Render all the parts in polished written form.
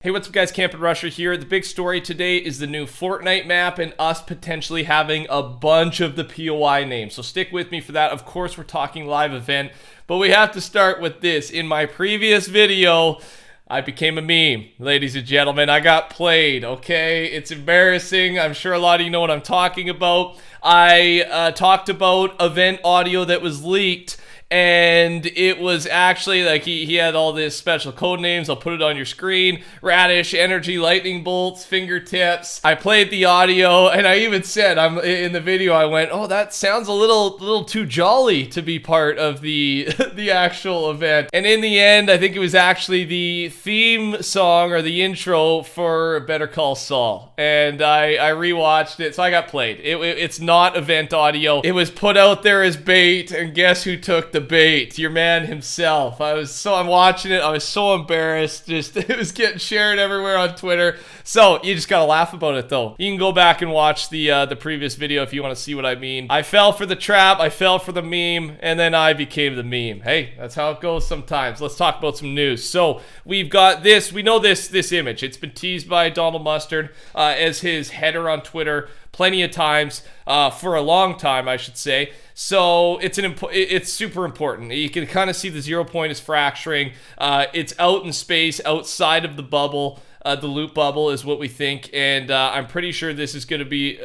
Hey, what's up guys, TheCampingRusher here. The big story today is the new Fortnite map and us potentially having a bunch of the POI names. So stick with me for that. Of course, we're talking live event, but we have to start with this. In my previous video, I became a meme, ladies and gentlemen. I got played, okay? It's embarrassing. I'm sure a lot of you know what I'm talking about. I talked about event audio that was leaked, and it was actually like he had all this special code names. I'll put it on your screen. Radish, energy, lightning bolts, fingertips. I played the audio, and I even said, in the video, I went, oh, that sounds a little too jolly to be part of the the actual event. And in the end, I think it was actually the theme song or the intro for Better Call Saul. And I rewatched it, so I got played. It's not event audio. It was put out there as bait, and guess who took the bait? Your man himself. I'm watching it. I was so embarrassed. It was getting shared everywhere on Twitter. So you just gotta laugh about it though. You can go back and watch the previous video if you want to see what I mean. I fell for the trap. I fell for the meme, and then I became the meme. Hey, that's how it goes sometimes. Let's talk about some news. So we've got this. We know this image. It's been teased by Donald Mustard as his header on Twitter plenty of times for a long time, I should say. So it's super important. You can kind of see the 0 point is fracturing. It's out in space, outside of the bubble. The loop bubble is what we think, and I'm pretty sure this is going to be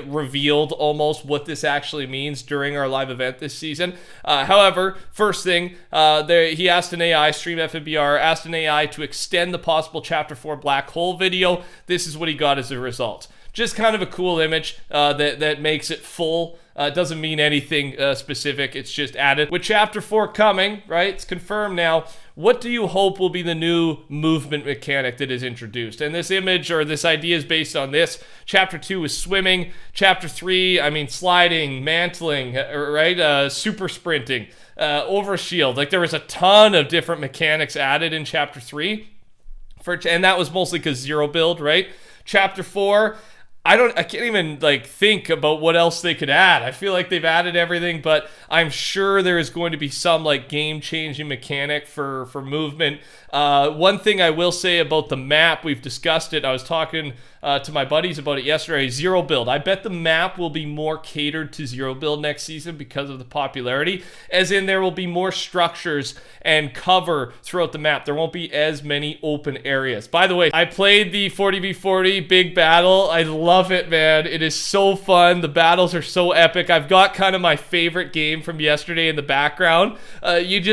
revealed almost what this actually means during our live event this season. However, first thing, he asked an AI, Stream FNBR, asked an AI to extend the possible Chapter 4 black hole video. This is what he got as a result. Just kind of a cool image that makes it full. Doesn't mean anything specific. It's just added. With Chapter 4 coming, right? It's confirmed now. What do you hope will be the new movement mechanic that is introduced? And this image or this idea is based on this. Chapter 2 is swimming. Chapter 3, sliding, mantling, right? Super sprinting, overshield. Like there was a ton of different mechanics added in Chapter 3. And that was mostly because zero build, right? Chapter 4... I can't even think about what else they could add. I feel like they've added everything, but I'm sure there is going to be some game-changing mechanic for movement. One thing I will say about the map, we've discussed it. I was talking to my buddies about it yesterday. Zero build. I bet the map will be more catered to zero build next season because of the popularity, as in there will be more structures and cover throughout the map. There won't be as many open areas. By the way, I played the 40v40 big battle. I love it, man. It is so fun. The battles are so epic. I've got kind of my favorite game from yesterday in the background.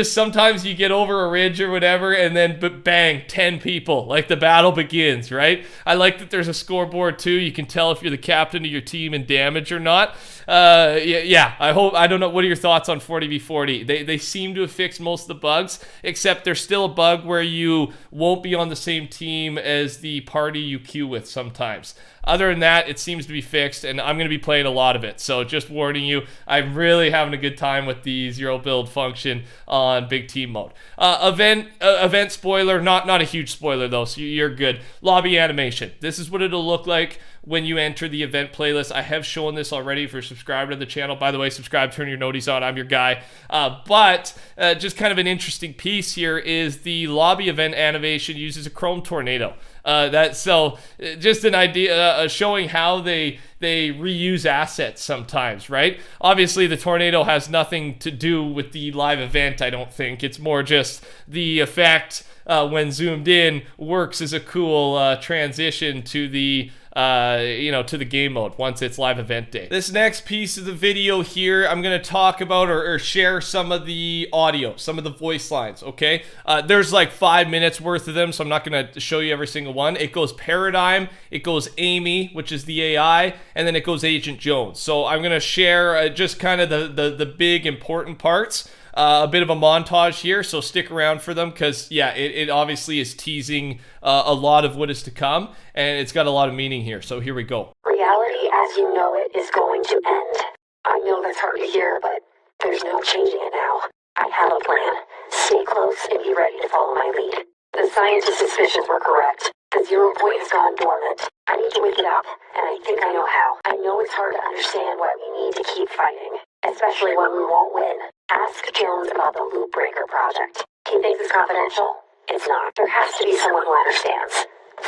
Sometimes you get over a ridge or whatever, and then bang, 10 people. Like the battle begins, right? I like that there's a scoreboard too. You can tell if you're the captain of your team in damage or not. I don't know. What are your thoughts on 40v40? They seem to have fixed most of the bugs, except there's still a bug where you won't be on the same team as the party you queue with sometimes. Other than that, it seems to be fixed, and I'm going to be playing a lot of it. So just warning you, I'm really having a good time with the zero build function on big team mode. Event spoiler, not a huge spoiler though, so you're good. Lobby animation. This is what it'll look like when you enter the event playlist. I have shown this already if you're subscribed to the channel. By the way, subscribe, turn your noties on. I'm your guy. But just kind of an interesting piece here is the lobby event animation uses a chrome tornado. Just an idea showing how they reuse assets sometimes, right? Obviously, the tornado has nothing to do with the live event, I don't think. It's more just the effect when zoomed in works as a cool transition to the to the game mode once it's live event day. This next piece of the video here, I'm going to talk about or share some of the audio, some of the voice lines, okay? There's 5 minutes worth of them, so I'm not going to show you every single one. It goes Paradigm, it goes Amy, which is the AI, and then it goes Agent Jones. So I'm going to share just kind of the big important parts. A bit of a montage here, so stick around for them because, it obviously is teasing a lot of what is to come, and it's got a lot of meaning here, so here we go. Reality as you know it is going to end. I know that's hard to hear, but there's no changing it now. I have a plan. Stay close and be ready to follow my lead. The scientist's suspicions were correct. The 0 point has gone dormant. I need to wake it up, and I think I know how. I know it's hard to understand why we need to keep fighting, especially when we won't win. Ask Jones about the Loop Breaker project. He thinks it's confidential. It's not. There has to be someone who understands.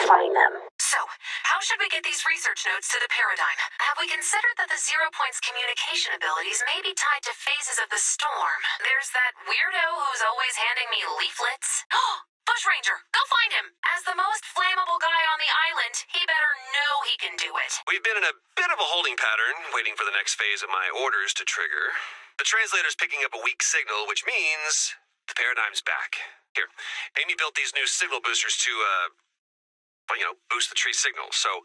Find them. So, how should we get these research notes to the paradigm? Have we considered that the 0 Point's communication abilities may be tied to phases of the storm? There's that weirdo who's always handing me leaflets. Bush Ranger, go find him! As the most flammable guy on the island, he better know he can do it. We've been in a bit of a holding pattern, waiting for the next phase of my orders to trigger. The translator's picking up a weak signal, which means the paradigm's back. Here, Amy built these new signal boosters to, boost the tree signal. So,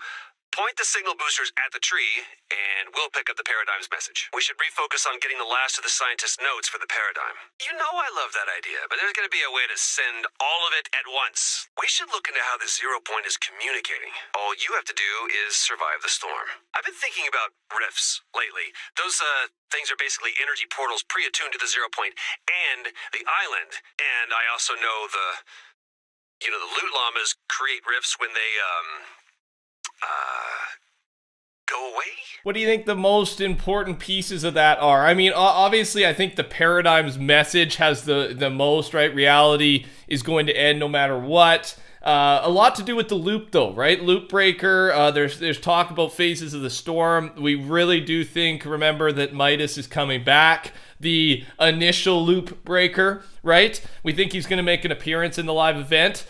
point the signal boosters at the tree, and we'll pick up the paradigm's message. We should refocus on getting the last of the scientist's notes for the paradigm. You know I love that idea, but there's going to be a way to send all of it at once. We should look into how the 0 Point is communicating. All you have to do is survive the storm. I've been thinking about rifts lately. Those, things are basically energy portals pre-attuned to the 0 Point and the island. And I also know the loot llamas create rifts when they, go away? What do you think the most important pieces of that are? I mean, obviously, I think the paradigm's message has the most, right? Reality is going to end no matter what. A lot to do with the loop, though, right? Loop breaker. There's talk about phases of the storm. We really do remember that Midas is coming back. The initial loop breaker, right? We think he's going to make an appearance in the live event.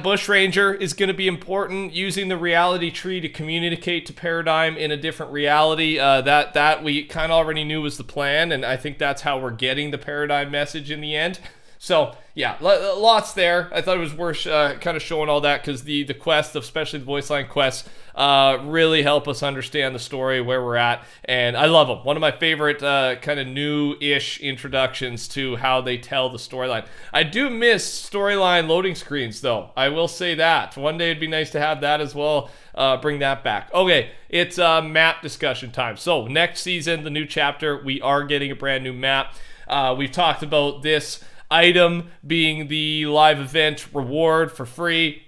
Bush Ranger is going to be important, using the reality tree to communicate to Paradigm in a different reality. That we kind of already knew was the plan, and I think that's how we're getting the Paradigm message in the end. So, yeah, lots there. I thought it was worth kind of showing all that, because the quest, especially the voice line quests, really help us understand the story, where we're at, and I love them. One of my favorite kind of new-ish introductions to how they tell the storyline. I do miss storyline loading screens, though. I will say that. One day it'd be nice to have that as well. Bring that back. Okay, it's map discussion time. So, next season, the new chapter, we are getting a brand new map. We've talked about this item being the live event reward for free.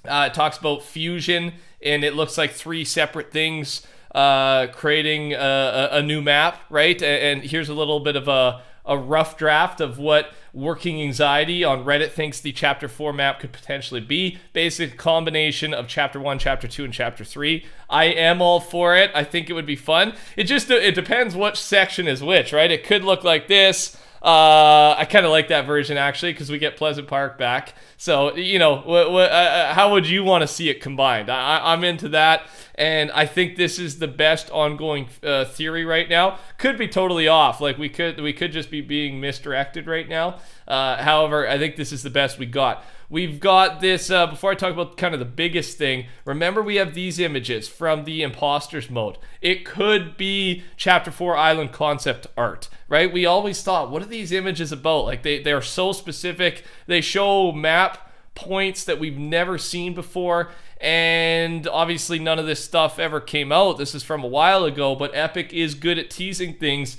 It talks about fusion, and it looks like 3 separate things creating a new map, right? And here's a little bit of a rough draft of what Working Anxiety on Reddit thinks the Chapter 4 map could potentially be. Basic combination of Chapter 1, Chapter 2, and Chapter 3. I am all for it. I think it would be fun. It depends which section is which, right? It could look like this. I kind of like that version, actually, because we get Pleasant Park back. So, how would you want to see it combined? I'm into that, and I think this is the best ongoing theory right now. Could be totally off. Like, we could just be being misdirected right now. However, I think this is the best we got. We've got this, before I talk about kind of the biggest thing, remember we have these images from the Imposters mode. It could be Chapter 4 Island concept art, right? We always thought, what are these images about? Like, they're so specific. They show map points that we've never seen before, and obviously none of this stuff ever came out. This is from a while ago, but Epic is good at teasing things,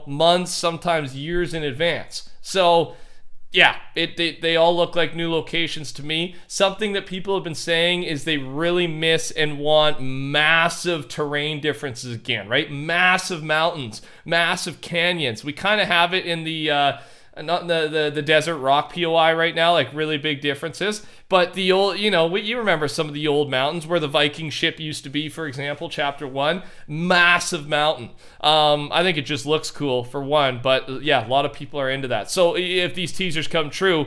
months, sometimes years in advance. So, yeah, they all look like new locations to me. Something that people have been saying is they really miss and want massive terrain differences again, right? Massive mountains, massive canyons. We kind of have it in the not the desert rock POI right now, like really big differences. But the old, you remember some of the old mountains where the Viking ship used to be, for example, Chapter 1, massive mountain. I think it just looks cool, for one, but yeah, a lot of people are into that. So if these teasers come true,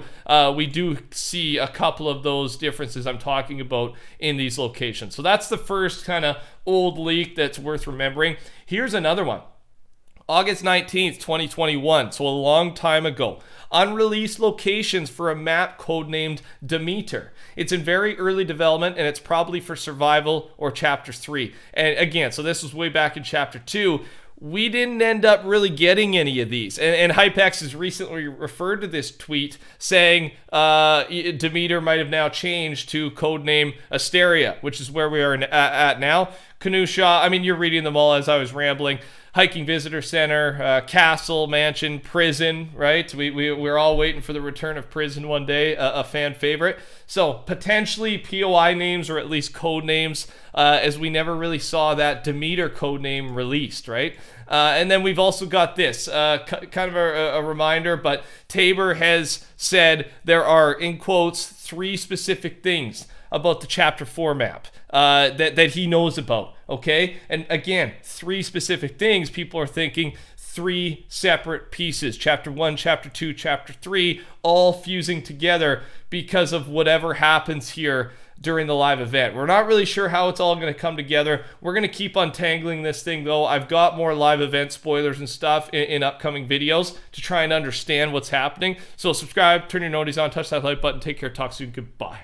we do see a couple of those differences I'm talking about in these locations. So that's the first kind of old leak that's worth remembering. Here's another one. August 19th, 2021, so a long time ago. Unreleased locations for a map codenamed Demeter. It's in very early development, and it's probably for survival or Chapter 3. And again, so this was way back in Chapter 2. We didn't end up really getting any of these. And Hypex has recently referred to this tweet saying Demeter might have now changed to codename Asteria, which is where we are at now. Canoe shop. I mean, you're reading them all as I was rambling. Hiking Visitor Center, Castle, Mansion, Prison, right? We're all waiting for the return of Prison one day, a fan favorite. So potentially POI names, or at least code names, as we never really saw that Demeter code name released, right? And then we've also got this, kind of a reminder, but Tabor has said there are, in quotes, 3 specific things about the Chapter 4 map that he knows about, okay? And again, 3 specific things. People are thinking 3 separate pieces. Chapter 1, Chapter 2, Chapter 3, all fusing together because of whatever happens here during the live event. We're not really sure how it's all going to come together. We're going to keep untangling this thing, though. I've got more live event spoilers and stuff in upcoming videos to try and understand what's happening. So subscribe, turn your noties on, touch that like button. Take care, talk soon, goodbye.